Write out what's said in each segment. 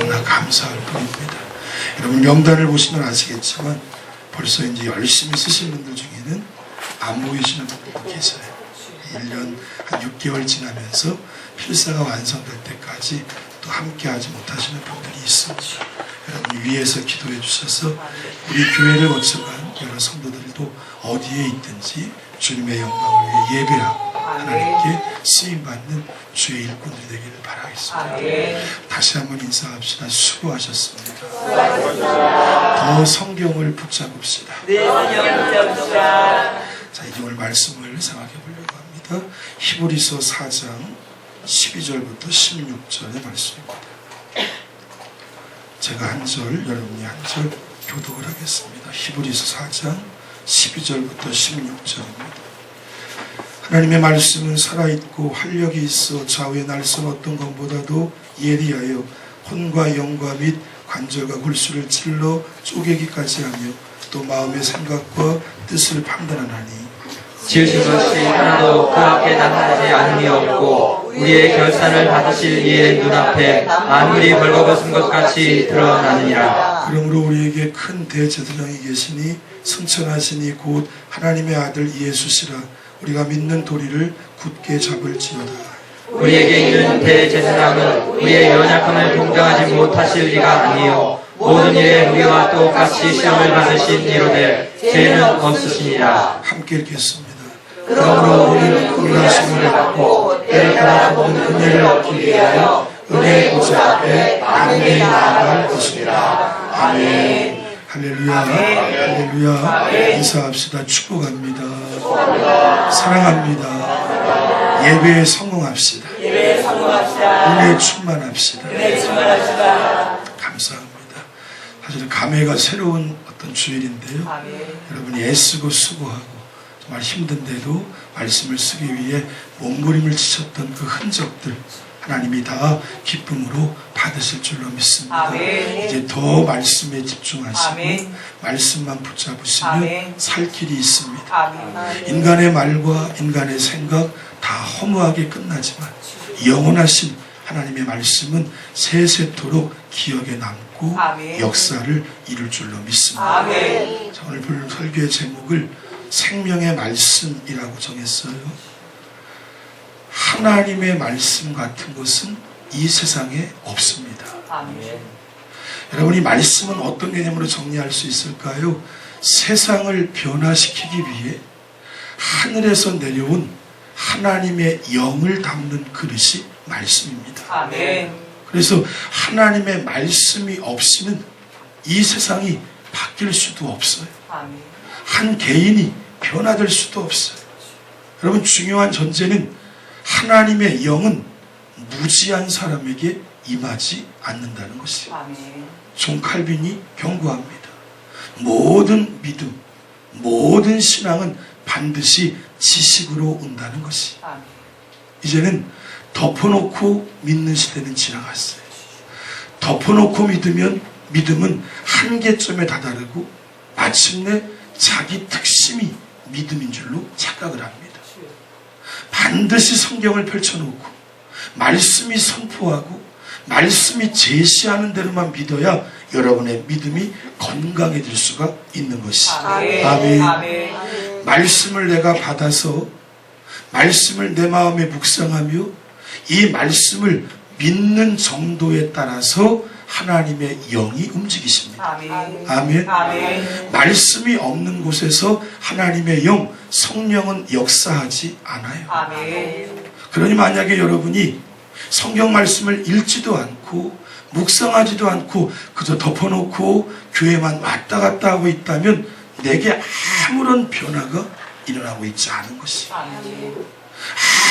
너무나 감사할 뿐입니다. 여러분 명단을 보시면 아시겠지만 벌써 이제 열심히 쓰신 분들 중에는 안 보이시는 분들도 계세요. 1년 한 6개월 지나면서 필사가 완성될 때까지 또 함께하지 못하시는 분들이 있습니다. 여러분 위에서 기도해 주셔서 우리 교회를 거쳐간 여러 성도들도 어디에 있든지 주님의 영광을 위해 예배하고 하나님께 쓰임받는 주의 일꾼들이 되기를 바라겠습니다. 다시 한번 인사합시다. 수고하셨습니다. 더 성경을 붙잡읍시다. 자, 이제 오늘 말씀을 생각해 보려고 합니다. 히브리서 4장 12절부터 16절의 말씀입니다. 제가 한 절, 여러분이 한 절 교독을 하겠습니다. 히브리서 4장 12절부터 16절입니다. 하나님의 말씀은 살아있고 활력이 있어 좌우의 날선 어떤 것보다도 예리하여 혼과 영과 및 관절과 골수를 찔러 쪼개기까지 하며 또 마음의 생각과 뜻을 판단하나니 지으신 것이 하나도 그 앞에 나타나지 않음이 없고 우리의 결산을 받으실 이의 눈앞에 만물이 벌거벗은 것 같이 드러나느니라. 그러므로 우리에게 큰 대제사장이 계시니 승천하시니 곧 하나님의 아들 예수시라. 우리가 믿는 도리를 굳게 잡을지어다. 우리에게 있는 대제사장은 우리의 연약함을 동정하지 못하실 리가 아니요 모든 일에 우리와 똑같이 시험을 받으신 이로되 죄는 없으시니라. 함께 읽겠습니다. 그러므로 우리는 긍휼하심을 받고 때를 따라 모든 은혜를 얻기 위하여 은혜의 보좌 앞에 안내히 나아갈 것이니라. 아멘. 할렐루야. 할렐루야. 인사합시다. 축복합니다. 사랑합니다. 예배에 성공합시다. 은혜에 충만합시다. 감사합니다. 사실은 감회가 새로운 어떤 주일인데요. 여러분이 애쓰고 수고하고 정말 힘든데도 말씀을 쓰기 위해 몸부림을 치셨던 그 흔적들 하나님이 다 기쁨으로 받으실 줄로 믿습니다. 이제 더 말씀에 집중하시고 말씀만 붙잡으시면 살 길이 있습니다. 인간의 말과 인간의 생각 다 허무하게 끝나지만 영원하신 하나님의 말씀은 세세토록 기억에 남고 역사를 이룰 줄로 믿습니다. 자, 오늘 볼 설교의 제목을 생명의 말씀이라고 정했어요. 하나님의 말씀 같은 것은 이 세상에 없습니다. 여러분이 말씀은 어떤 개념으로 정리할 수 있을까요? 세상을 변화시키기 위해 하늘에서 내려온 하나님의 영을 담는 그릇이 말씀입니다. 그래서 하나님의 말씀이 없이는 이 세상이 바뀔 수도 없어요. 한 개인이 변화될 수도 없어요. 여러분 중요한 전제는 하나님의 영은 무지한 사람에게 임하지 않는다는 것이에요. 존 칼빈이 경고합니다. 모든 믿음, 모든 신앙은 반드시 지식으로 온다는 것이. 이제는 덮어놓고 믿는 시대는 지나갔어요. 덮어놓고 믿으면 믿음은 한계점에 다다르고 마침내 자기 특심이 믿음인 줄로 착각을 합니다. 반드시 성경을 펼쳐놓고 말씀이 선포하고 말씀이 제시하는 대로만 믿어야 여러분의 믿음이 건강해질 수가 있는 것이. 아멘. 말씀을 내가 받아서 말씀을 내 마음에 묵상하며 이 말씀을 믿는 정도에 따라서 하나님의 영이 움직이십니다. 아멘. 말씀이 없는 곳에서 하나님의 영, 성령은 역사하지 않아요. 그러니 만약에 여러분이 성경 말씀을 읽지도 않고 묵상하지도 않고 그저 덮어놓고 교회만 왔다 갔다 하고 있다면 내게 아무런 변화가 일어나고 있지 않은 것이,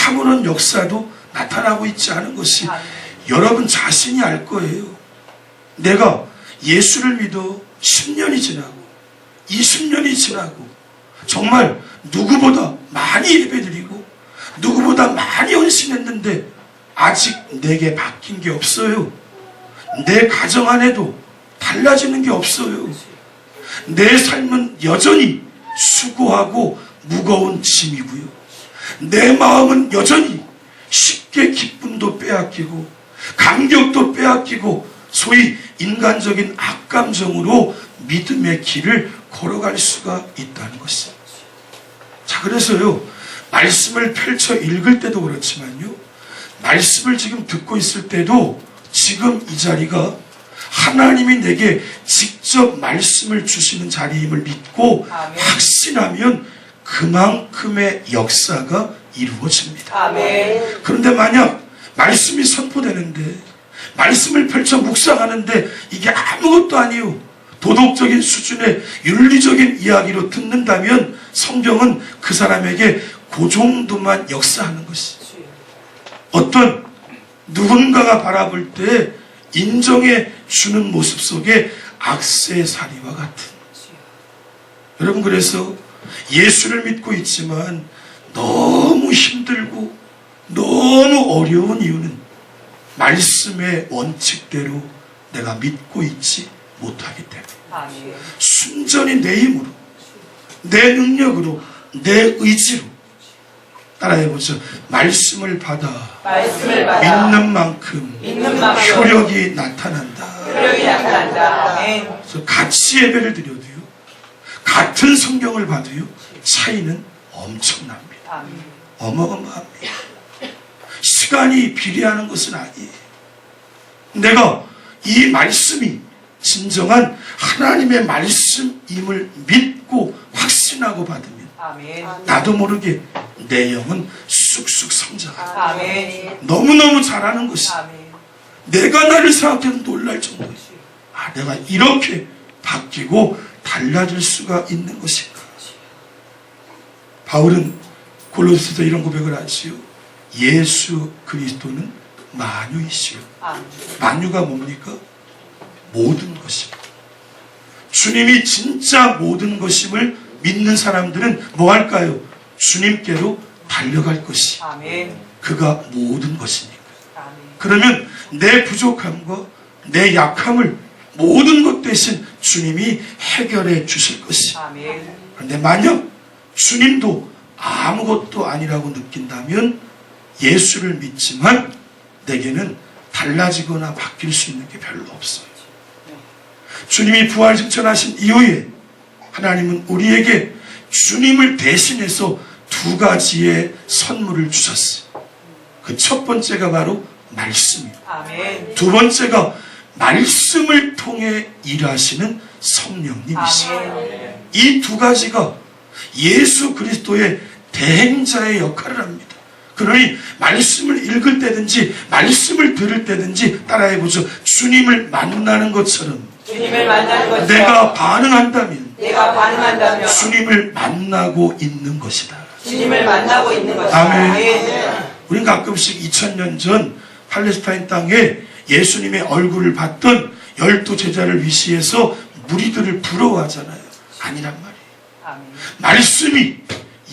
아무런 역사도 나타나고 있지 않은 것이 여러분 자신이 알 거예요. 내가 예수를 믿어 10년이 지나고 20년이 지나고 정말 누구보다 많이 예배드리고 누구보다 많이 헌신했는데 아직 내게 바뀐 게 없어요. 내 가정 안에도 달라지는 게 없어요. 내 삶은 여전히 수고하고 무거운 짐이고요. 내 마음은 여전히 쉽게 기쁨도 빼앗기고 감격도 빼앗기고 소위 인간적인 악감정으로 믿음의 길을 걸어갈 수가 있다는 것입니다. 자, 그래서요, 말씀을 펼쳐 읽을 때도 그렇지만요, 말씀을 지금 듣고 있을 때도 지금 이 자리가 하나님이 내게 직접 말씀을 주시는 자리임을 믿고 아멘. 확신하면 그만큼의 역사가 이루어집니다. 아멘. 그런데 만약 말씀이 선포되는데, 말씀을 펼쳐 묵상하는데 이게 아무것도 아니요, 도덕적인 수준의 윤리적인 이야기로 듣는다면 성경은 그 사람에게 그 정도만 역사하는 것이, 어떤 누군가가 바라볼 때 인정해 주는 모습 속에 악세사리와 같은. 여러분, 그래서 예수를 믿고 있지만 너무 힘들고 너무 어려운 이유는 말씀의 원칙대로 내가 믿고 있지 못하기 때문에, 아멘. 순전히 내 힘으로, 내 능력으로, 내 의지로, 따라해보죠. 말씀을 받아 믿는 만큼 효력이 나타난다. 효력이 나타난다. 아멘. 그래서 같이 예배를 드려도요, 같은 성경을 봐도요, 차이는 엄청납니다. 아멘. 어마어마합니다. 시간이 비례하는 것은 아니에요. 내가 이 말씀이 진정한 하나님의 말씀임을 믿고 확신하고 받으면 아멘. 나도 모르게 내 영은 쑥쑥 성장하고 아멘. 너무너무 잘하는 것이, 아멘. 내가 나를 생각해도 놀랄 정도예요. 아, 내가 이렇게 바뀌고 달라질 수가 있는 것인가. 바울은 골로새서 이런 고백을 하지요. 예수 그리스도는 만유이시요. 아멘. 만유가 뭡니까? 모든 것입니다. 주님이 진짜 모든 것임을 믿는 사람들은 뭐 할까요? 주님께로 달려갈 것이, 아멘. 그가 모든 것이니까. 아멘. 그러면 내 부족함과 내 약함을 모든 것 대신 주님이 해결해 주실 것이. 아멘. 그런데 만약 주님도 아무것도 아니라고 느낀다면 예수를 믿지만 내게는 달라지거나 바뀔 수 있는 게 별로 없어요. 주님이 부활 승천하신 이후에 하나님은 우리에게 주님을 대신해서 두 가지의 선물을 주셨어요. 그 첫 번째가 바로 말씀이에요. 아멘. 두 번째가 말씀을 통해 일하시는 성령님이시죠. 아멘. 이 두 가지가 예수 그리스도의 대행자의 역할을 합니다. 그러니 말씀을 읽을 때든지 말씀을 들을 때든지 따라해보죠. 주님을 만나는 것처럼 주님을 만나는 것처럼 내가 반응한다면 반응한다면 주님을 만나고 있는 것이다. 주님을 만나고 있는 것이다. 아멘. 우린 가끔씩 2000년 전 팔레스타인 땅에 예수님의 얼굴을 봤던 12 제자를 위시해서 무리들을 부러워하잖아요. 아니란 말이에요. 아멘. 말씀이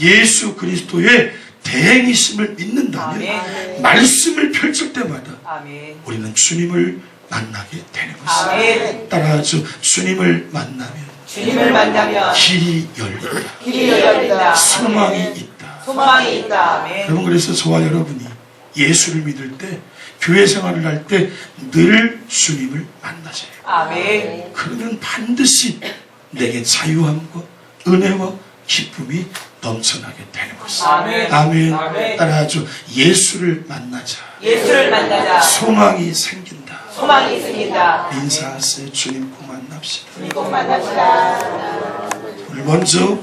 예수 그리스도의 대행이심을 믿는다면 아멘. 말씀을 펼칠 때마다 아멘. 우리는 주님을 만나게 되는 것입니다. 아멘. 따라하죠. 주님을 만나면 주님을 만나면 길이 열린다. 길이 열린다. 소망이 있다. 소망이 있다. 아멘. 여러분, 그래서 저와 여러분이 예수를 믿을 때, 교회 생활을 할 때 늘 주님을 만나세요. 아멘. 그러면 반드시 내게 자유함과 은혜와 기쁨이 넘쳐나게 되는 것입니다. 아멘. 아멘. 아멘. 따라하죠. 예수를 만나자. 예수를 만나자. 소망이 생긴다. 소망이 생긴다. 인사하세요. 주님 꼭 만납시다. 주님 꼭 만납시다. 오늘 먼저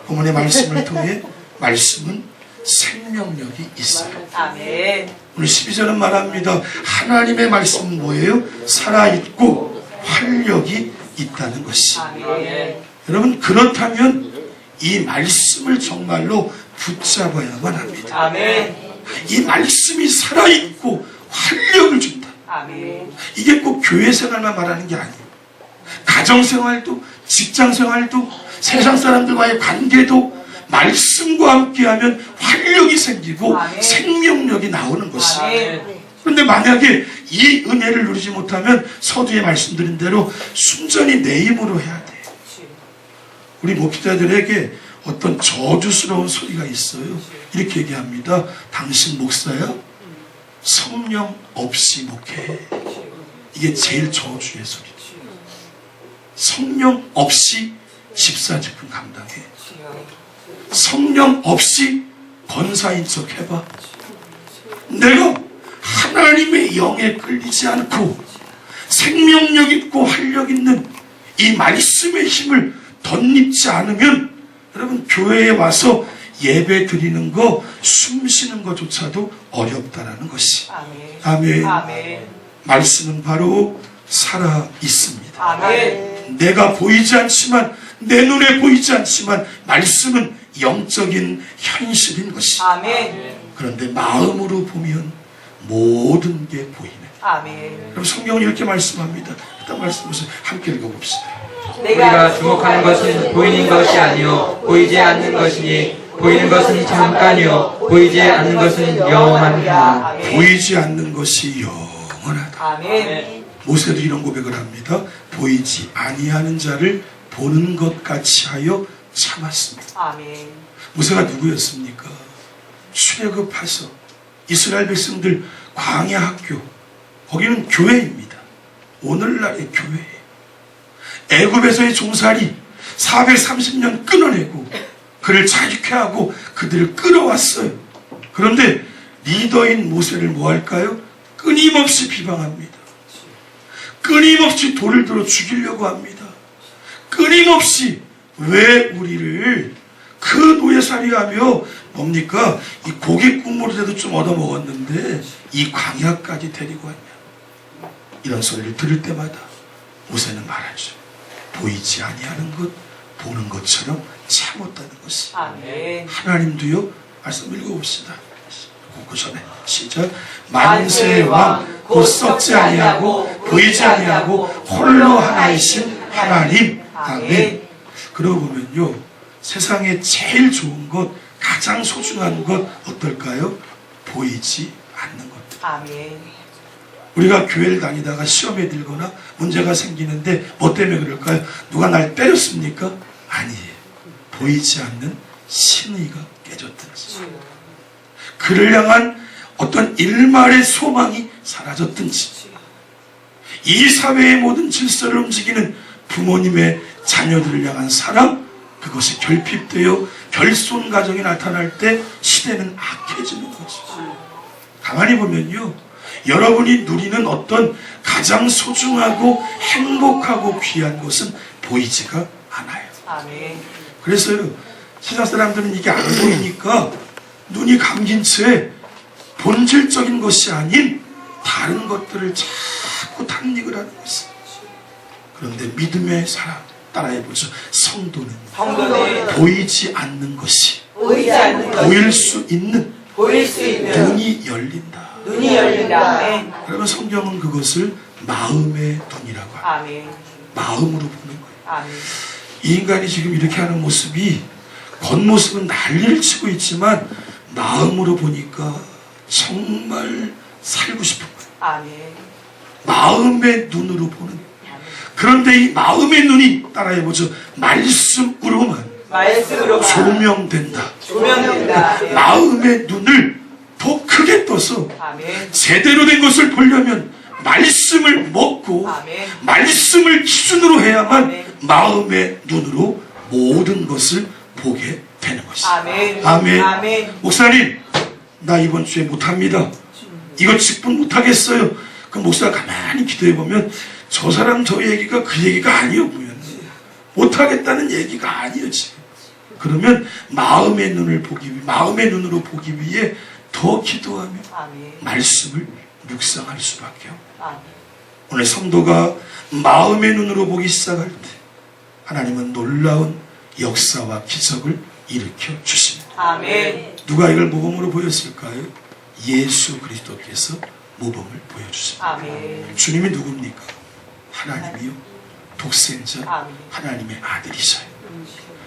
본문의 말씀을 통해 말씀은 생명력이 있어요. 아멘. 오늘 12절은 말합니다. 하나님의 말씀은 뭐예요? 살아있고 활력이 있다는 것이. 아멘. 여러분, 그렇다면 이 말씀을 정말로 붙잡아야만 합니다. 아멘. 이 말씀이 살아있고 활력을 준다. 아멘. 이게 꼭 교회 생활만 말하는 게 아니에요. 가정생활도, 직장생활도, 세상 사람들과의 관계도 말씀과 함께하면 활력이 생기고 아멘. 생명력이 나오는 것이. 아멘. 그런데 만약에 이 은혜를 누리지 못하면 서두에 말씀드린 대로 순전히 내 힘으로 해야 돼요. 우리 목회자들에게 어떤 저주스러운 소리가 있어요. 이렇게 얘기합니다. 당신 목사야? 성령 없이 목회해. 이게 제일 저주의 소리죠. 성령 없이 집사직분 감당해. 성령 없이 권사인 척 해봐. 내가 하나님의 영에 끌리지 않고 생명력 있고 활력 있는 이 말씀의 힘을 덧입지 않으면 여러분 교회에 와서 예배 드리는 거, 숨 쉬는 것조차도 어렵다라는 것이. 아멘. 아멘. 아멘. 말씀은 바로 살아 있습니다. 아멘. 내가 보이지 않지만, 내 눈에 보이지 않지만 말씀은 영적인 현실인 것이. 아멘. 그런데 마음으로 보면 모든 게 보이네. 아멘. 그럼 성경은 이렇게 말씀합니다. 일단 말씀을 함께 읽어봅시다. 우리가 주목하는 것은 보이는 것이 아니요 보이지 않는 것이니 보이는 것은 잠깐이요 보이지 않는 것은 영원하니라. 보이지 않는 것이 영원하다. 아멘. 모세도 이런 고백을 합니다. 보이지 아니하는 자를 보는 것 같이 하여 참았습니다. 아멘. 모세가 누구였습니까? 출애굽해서 이스라엘 백성들 광야 학교, 거기는 교회입니다. 오늘날의 교회예요. 애굽에서의 종살이 430년 끊어내고 그를 자유케 하고 그들을 끌어왔어요. 그런데 리더인 모세를 뭐 할까요? 끊임없이 비방합니다. 끊임없이 돌을 들어 죽이려고 합니다. 끊임없이 왜 우리를 그 노예살이하며 뭡니까? 이 고기 국물이라도 좀 얻어먹었는데 이 광야까지 데리고 왔냐. 이런 소리를 들을 때마다 모세는 말하죠. 보이지 아니하는 것 보는 것처럼 참았다는 것이. 아멘. 하나님도요. 말씀 읽어봅시다. 그 전에 시작. 만세의 왕 곧 썩지 아니하고 보이지 아니하고 홀로 하나이신 하나님. 아멘. 그러고 보면요. 세상에 제일 좋은 것, 가장 소중한 것 어떨까요? 보이지 않는 것. 아멘. 우리가 교회를 다니다가 시험에 들거나 문제가 생기는데 뭐 때문에 그럴까요? 누가 날 때렸습니까? 아니에요. 보이지 않는 신의가 깨졌든지, 그를 향한 어떤 일말의 소망이 사라졌든지, 이 사회의 모든 질서를 움직이는 부모님의 자녀들을 향한 사랑, 그것이 결핍되어 결손 가정이 나타날 때 시대는 악해지는 거죠. 가만히 보면요, 여러분이 누리는 어떤 가장 소중하고 행복하고 귀한 것은 보이지가 않아요. 아멘. 그래서요, 세상 사람들은 이게 안 보이니까 눈이 감긴 채 본질적인 것이 아닌 다른 것들을 자꾸 탐닉을 하는 것이에요. 그런데 믿음의 사람 따라해보죠. 성도는 보이지 않는 것이 보이지 않는 것, 보일 수 있는 보일 수 있는 눈이 열린다. 눈이 열린다. 아멘. 그러면 성경은 그것을 마음의 눈이라고 합니다. 아멘. 마음으로 보는 거예요. 아멘. 이 인간이 지금 이렇게 하는 모습이 겉모습은 난리를 치고 있지만 마음으로 보니까 정말 살고 싶은 거예요. 아멘. 마음의 눈으로 보는. 그런데 이 마음의 눈이 따라해보죠. 말씀으로만 말씀으로 조명된다. 조명된다. 마음의 눈을 더 크게 떠서 아멘. 제대로 된 것을 보려면 말씀을 먹고 아멘. 말씀을 기준으로 해야만 아멘. 마음의 눈으로 모든 것을 보게 되는 것이다. 아멘. 아멘. 아멘. 목사님, 나 이번 주에 못합니다. 이거 직분 못하겠어요. 그 목사가 가만히 기도해 보면 저 사람 저 얘기가 그 얘기가 아니어 보였네. 못하겠다는 얘기가 아니에요 지금. 그러면 마음의 눈을 보기 위해, 마음의 눈으로 보기 위해 더 기도하며 아멘. 말씀을 묵상할 수밖에 없어요. 아멘. 오늘 성도가 마음의 눈으로 보기 시작할 때 하나님은 놀라운 역사와 기적을 일으켜 주십니다. 아멘. 누가 이걸 모범으로 보였을까요? 예수 그리스도께서 모범을 보여주십니다. 아멘. 주님이 누굽니까? 하나님이요. 독생자 아멘. 하나님의 아들이셔요.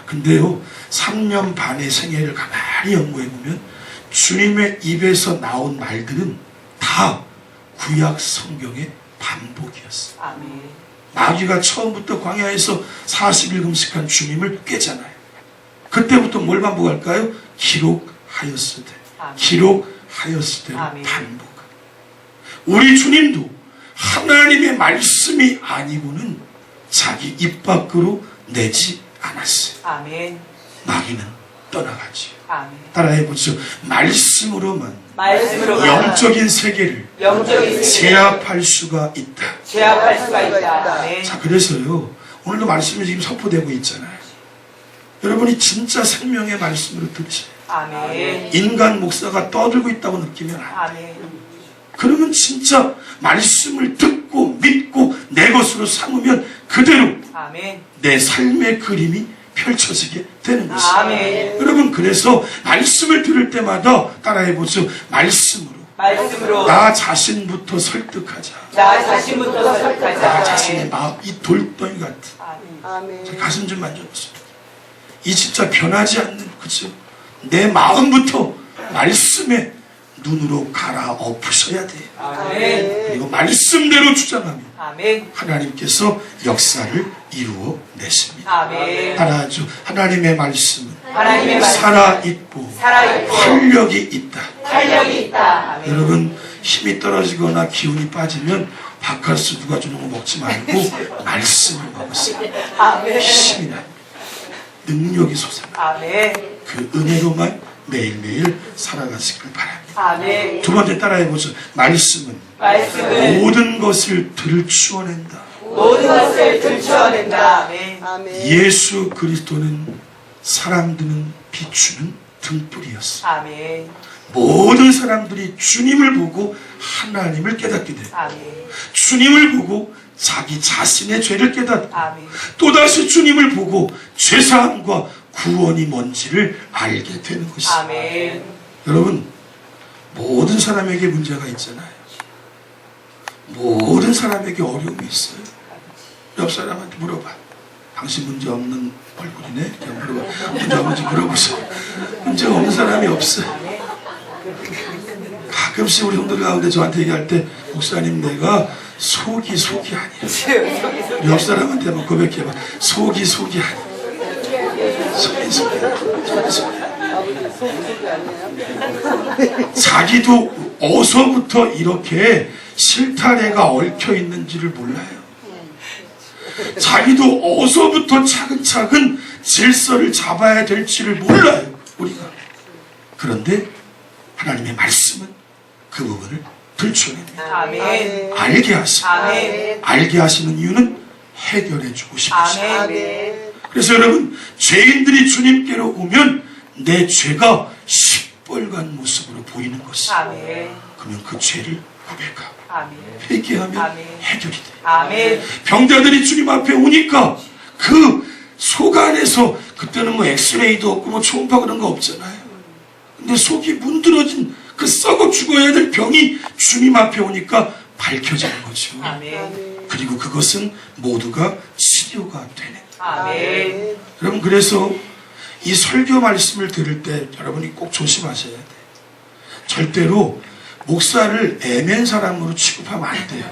근데요, 3년 반의 생애를 가만히 연구해보면 주님의 입에서 나온 말들은 다 구약 성경의 반복이었어요. 아멘. 마귀가 처음부터 광야에서 40일 금식한 주님을 꿰잖아요. 그때부터 뭘 반복할까요? 기록하였으되, 아멘. 기록하였으되 아멘. 반복. 우리 주님도 하나님의 말씀이 아니고는 자기 입 밖으로 내지 않았어요. 아멘. 마귀는 떠나가지요. 아멘. 따라해보죠. 말씀으로만 말씀으로 영적인 세계를 영적인 세계를 제압할 수가 있다. 제압할 수가 있다. 아멘. 자, 그래서요, 오늘도 말씀이 지금 선포되고 있잖아요. 여러분이 진짜 생명의 말씀으로 듣지. 아멘. 인간 목사가 떠들고 있다고 느끼면 안 돼. 아멘. 그러면 진짜 말씀을 듣고 믿고 내 것으로 삼으면 그대로 아멘. 내 삶의 그림이 펼쳐지게 되는 것입니다. 아멘. 여러분, 그래서 말씀을 들을 때마다 따라해보죠. 말씀으로 말씀으로 나 자신부터 설득하자. 나 자신부터 나 설득하자. 자신의 마음, 이 돌덩이 같은 아멘. 가슴 좀 만져보세요. 이 진짜 변하지 않는, 그죠? 내 마음부터 말씀의 눈으로 갈아엎으셔야 돼요. 아멘. 그리고 말씀대로 주장하면 아멘. 하나님께서 역사를 이루어 내십니다. 아멘. 하나죠. 하나님의 말씀은 하나님의 말씀 살아있고 살아있고 활력이 있다. 탄력이 있다. 아멘. 여러분, 힘이 떨어지거나 기운이 빠지면 바카스 누가 주는 거 먹지 말고 말씀을 먹으세요. 아멘. 힘이 납니다. 능력이 솟아나. 아멘. 그 은혜로만 매일매일 살아가시길 바랍니다. 아멘. 두 번째 따라해보죠. 말씀은 말씀은 모든 것을 들추어낸다. 모든 것을 들추어낸다. 아멘. 예수 그리스도는 사람들은 비추는 등불이었어. 아멘. 모든 사람들이 주님을 보고 하나님을 깨닫게 돼요. 아멘. 주님을 보고 자기 자신의 죄를 깨닫고 아멘. 또다시 주님을 보고 죄사함과 구원이 뭔지를 알게 되는 것입니다. 아멘. 여러분, 모든 사람에게 문제가 있잖아요. 모든 사람에게 어려움이 있어요. 옆 사람한테 물어봐. 당신 문제 없는 얼굴이네? 그냥 물어봐. 문제 없는지 물어보세요. 문제 없는 사람이 없어요. 가끔씩 우리 성도들 가운데 저한테 얘기할 때, 목사님, 내가 속이 아니야. 옆 사람한테 한번 고백해봐. 속이 아니야. 속이. 자기도 어서부터 이렇게 실타래가 얽혀 있는지를 몰라요. 자기도 어서부터 차근차근 질서를 잡아야 될지를 몰라요, 우리가. 그런데 하나님의 말씀은 그 부분을 들추어냅니다. 아멘. 알게 하시고, 아멘. 알게 하시는 이유는 해결해 주고 싶으시다. 아멘. 그래서 여러분, 죄인들이 주님께로 오면 내 죄가 시뻘건 모습으로 보이는 것이다. 아멘. 그러면 그 죄를 고백하고 아멘. 회개하면 아멘. 해결이 돼. 아멘. 병자들이 주님 앞에 오니까 그 속 안에서, 그때는 뭐 엑스레이도 없고 뭐 초음파 그런 거 없잖아요. 근데 속이 문드러진 그 썩어 죽어야 될 병이 주님 앞에 오니까 밝혀지는 거죠. 아멘. 그리고 그것은 모두가 치료가 되는. 아멘. 여러분, 그래서 이 설교 말씀을 들을 때 여러분이 꼭 조심하셔야 돼요. 절대로 목사를 애맨 사람으로 취급하면 안 돼요.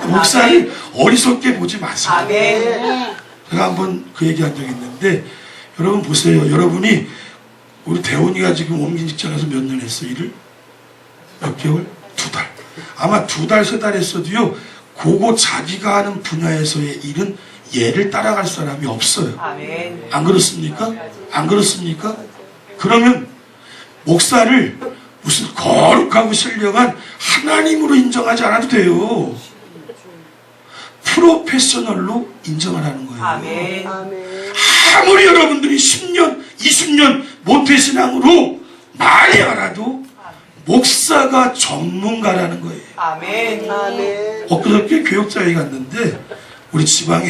목사를 어리석게 보지 마세요. 아멘. 제가 한번 그 얘기한 적이 있는데, 여러분 보세요. 여러분이, 우리 대원이가 지금 옮긴 직장에서 몇 년 했어, 일을? 몇 개월? 2달. 아마 2달, 3달 했어도요, 그거 자기가 하는 분야에서의 일은 얘를 따라갈 사람이 없어요. 아멘. 안 그렇습니까? 안 그렇습니까? 그러면 목사를 무슨 거룩하고 신령한 하나님으로 인정하지 않아도 돼요. 프로페셔널로 인정하라는 거예요. 아멘. 아무리 여러분들이 10년, 20년 모태신앙으로 많이 알아도 목사가 전문가라는 거예요. 아멘. 엊그저께 교육자회 갔는데 우리 지방에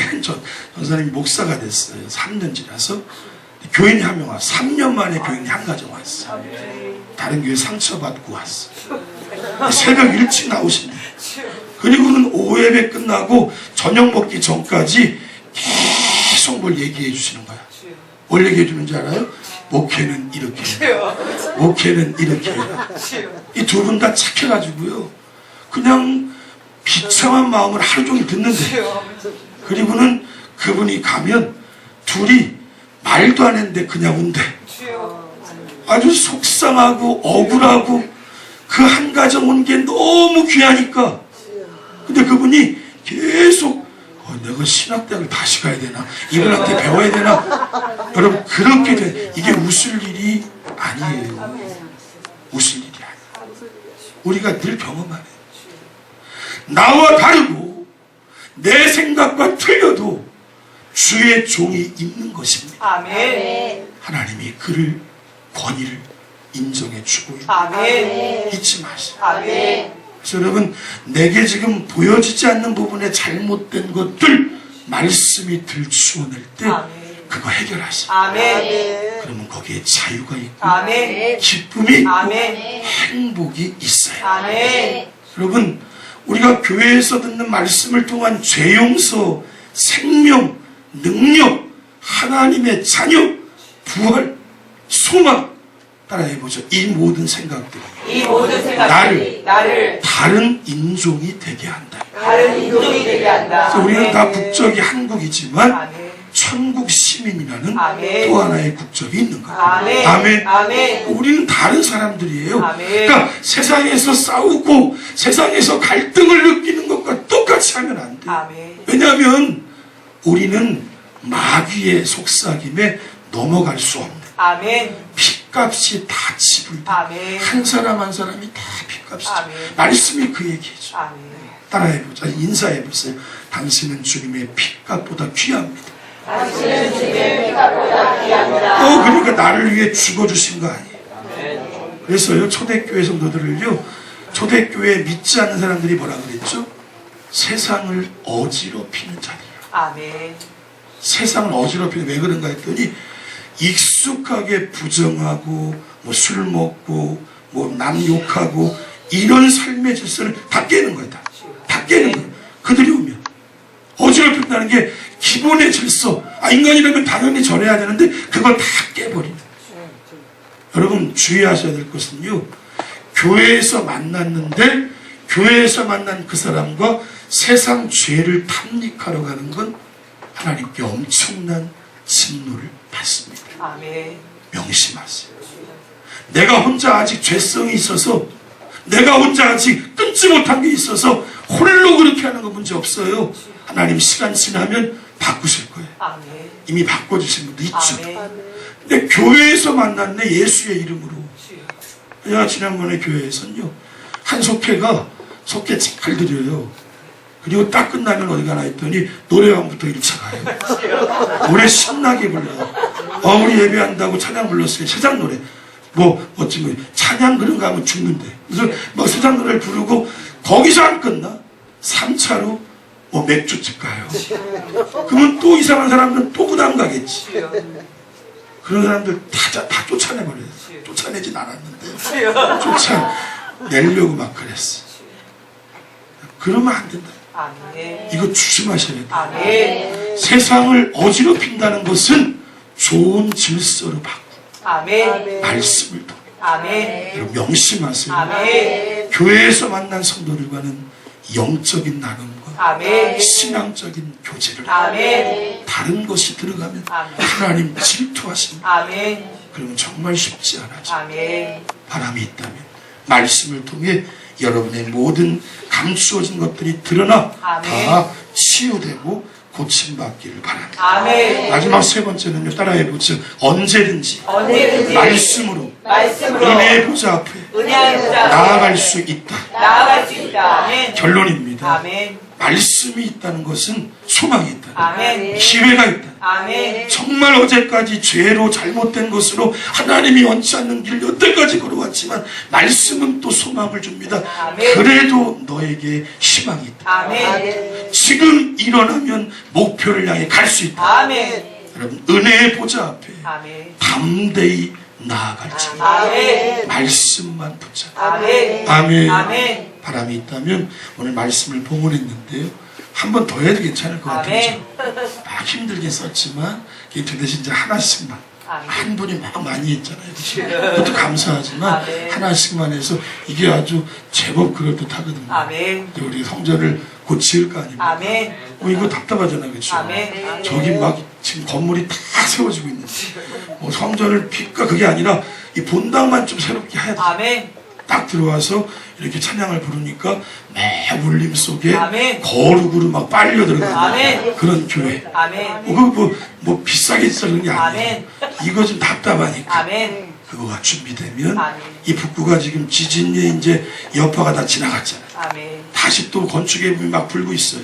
전사님이 목사가 됐어요. 3년 지나서. 교인이 한 명 왔어. 3년 만에 교인이 한 가정 왔어. 다른 교회 상처받고 왔어. 새벽 일찍 나오신대. 그리고는 오후 예배 끝나고 저녁 먹기 전까지 계속 뭘 얘기해 주시는 거야. 뭘 얘기해 주는지 알아요? 목회는 이렇게 해요. 목회는 이렇게 해요. 이 두 분 다 착해가지고요, 그냥 비참한 마음을 하루 종일 듣는데, 그리고는 그분이 가면 둘이 말도 안 했는데 그냥 운대. 아주 속상하고 억울하고 그 한 가정 온 게 너무 귀하니까 근데 그분이 계속 내가 신학대학을 다시 가야 되나? 이분한테 배워야 되나? 여러분 그렇게 돼. 이게 웃을 일이 아니에요. 웃을 일이 아니에요. 우리가 늘 경험하네. 나와 다르고 내 생각과 틀려도 주의 종이 있는 것입니다. 아멘. 하나님이 그를 권위를 인정해 주고 있는 아멘. 잊지 마세요. 아멘. 그래서 여러분 내게 지금 보여지지 않는 부분에 잘못된 것들 말씀이 들추어낼 때 아멘. 그거 해결하세요. 아멘. 그러면 거기에 자유가 있고 아멘. 기쁨이 있고 아멘. 행복이 있어요. 아멘. 여러분 우리가 교회에서 듣는 말씀을 통한 죄 용서, 생명, 능력, 하나님의 자녀, 부활, 소망 따라해보죠. 이 모든 생각들이 이 모든 생각들이 나를 다른 인종이 되게 한다. 다른 인종이 되게 한다. 그래서 우리는 다 아멘. 국적이 한국이지만 아멘. 천국 시민이라는 아멘. 또 하나의 국적이 있는 거예요. 아멘. 아멘. 아멘. 우리는 다른 사람들이에요. 아멘. 그러니까 세상에서 싸우고 세상에서 갈등을 느끼는 것과 똑같이 하면 안 돼요. 아멘. 왜냐하면 우리는 마귀의 속삭임에 넘어갈 수 없는 아멘. 핏값이 다 지불돼. 아멘. 한 사람 한 사람이 다 핏값이죠. 아멘. 말씀이 그 얘기죠. 아멘. 따라해보자. 인사해보세요. 당신은 주님의 핏값보다 귀합니다. 당신은 주님의 피값보다 귀합니다. 그러니까 나를 위해 죽어주신 거 아니에요. 그래서요 초대교회 성도들을요 초대교회 믿지 않는 사람들이 뭐라 그랬죠? 세상을 어지럽히는 자리예요. 아멘. 세상을 어지럽히는 왜 그런가 했더니 익숙하게 부정하고 뭐 술 먹고 뭐 남 욕하고 이런 삶의 질서를 다 깨는 거예요. 다 깨는 거예요. 그들이 오면 어지럽힌다는 게 기본의 질서. 인간이라면 당연히 전해야 되는데 그걸 다 깨버리는 거예요. 여러분 주의하셔야 될 것은요 교회에서 만났는데 교회에서 만난 그 사람과 세상 죄를 탐닉하러 가는 건 하나님께 엄청난 진노를 받습니다. 아멘. 명심하세요. 내가 혼자 아직 죄성이 있어서 내가 혼자 아직 끊지 못한 게 있어서 홀로 그렇게 하는 거 문제 없어요. 하나님 시간 지나면 바꾸실 거예요. 아멘. 이미 바꿔주신 분도 있죠. 아멘. 근데 교회에서 만났네 예수의 이름으로. 제가 지난번에 교회에서는요 한 속회가 속회 잘 드려요. 그리고 딱 끝나면 어디 가나 했더니 노래방부터 1차 가요. 노래 신나게 불러요. 우리 예배한다고 찬양 불렀어요. 세상 노래. 멋진 거. 찬양 그런 거 하면 죽는데. 그래서 세상 노래를 부르고 거기서 안 끝나. 3차로 맥주집 가요. 그러면 또 이상한 사람들은 또 부담 가겠지. 그런 사람들 다 쫓아내버려요. 쫓아내진 않았는데. 쫓아내려고 막 그랬어. 그러면 안 된다. 아멘. 이거 조심하셔야 돼요. 아멘. 세상을 어지럽힌다는 것은 좋은 질서로 바꾸고 아멘. 말씀을 통해 아멘. 여러분 명심하세요. 아멘. 교회에서 만난 성도들과는 영적인 나눔과 아멘. 신앙적인 교제를 아멘. 다른 것이 들어가면 아멘. 하나님 질투하십니다. 아멘. 그러면 정말 쉽지 않아져. 아멘. 바람이 있다면 말씀을 통해 여러분의 모든 감추어진 것들이 드러나 아멘. 다 치유되고 고침받기를 바랍니다. 아멘. 마지막 세 번째는요. 따라해보죠. 언제든지 말씀으로 은혜의 보좌 앞에 은혜의 보좌 앞에 나아갈 수 있다. 나아갈 수 있다. 아멘. 결론입니다. 아멘. 말씀이 있다는 것은 소망이 있다. 아멘. 기회가 있다. 아멘. 정말 어제까지 죄로 잘못된 것으로 하나님이 원치 않는 길 여태까지 걸어왔지만 말씀은 또 소망을 줍니다. 아멘. 그래도 너에게 희망이 있다. 아멘. 지금 일어나면 목표를 향해 갈 수 있다. 아멘. 여러분 은혜의 보좌 앞에 아멘. 담대히 나아갈지 아멘. 말씀만 붙잡고 아멘. 아멘. 아멘. 바람이 있다면 오늘 말씀을 봉헌했는데요. 한 번 더 해도 괜찮을 것 같아요. 막 힘들게 썼지만 그 대신 이제 하나씩만 아멘. 한 분이 막 많이 했잖아요. 그것도 감사하지만 아멘. 하나씩만 해서 이게 아주 제법 그럴듯하거든요. 아멘. 우리 성전을 고칠 거 아닙니까? 아멘. 이거 답답하잖아요. 그렇죠? 아멘. 저기 막 지금 건물이 다 세워지고 있는데 성전을 빚까 그게 아니라 이 본당만 좀 새롭게 해야 돼. 아멘. 딱 들어와서 이렇게 찬양을 부르니까 매 울림 속에 아멘. 거룩으로 막 빨려 들어가는 아멘. 그런 교회. 아멘. 뭐 비싸게 쓰는 게 아니에요. 이거 좀 답답하니까. 아멘. 그거가 준비되면 아멘. 이 북구가 지금 지진이 이제 여파가 다 지나갔잖아요. 아멘. 다시 또 건축의 붐이 막 불고 있어요.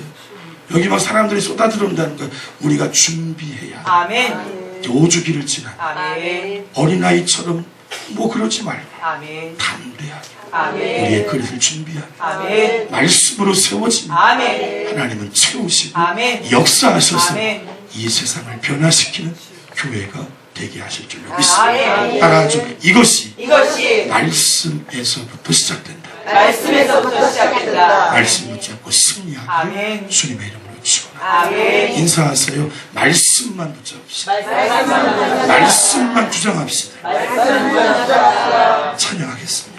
여기 막 사람들이 쏟아 들어온다는 거 우리가 준비해야 돼. 아멘. 오주기를 지나 아멘. 어린아이처럼 뭐 그러지 말고 아멘. 담대하게 아멘. 우리의 그릇을 준비하게 아멘. 말씀으로 세워지면 아멘. 하나님은 채우시고 아멘. 역사하셔서 아멘. 이 세상을 변화시키는 교회가 되게 하실 줄로 아멘. 믿습니다. 따라하죠. 이것이 이것이 말씀에서부터 시작된다. 말씀에서부터 시작된다. 말씀 붙잡고 승리하고 아멘. 주님의 이름으로 축원합니다. 아멘. 인사하세요. 말씀만 붙잡읍시다. 말씀만 주장합시다. 찬양하겠습니다.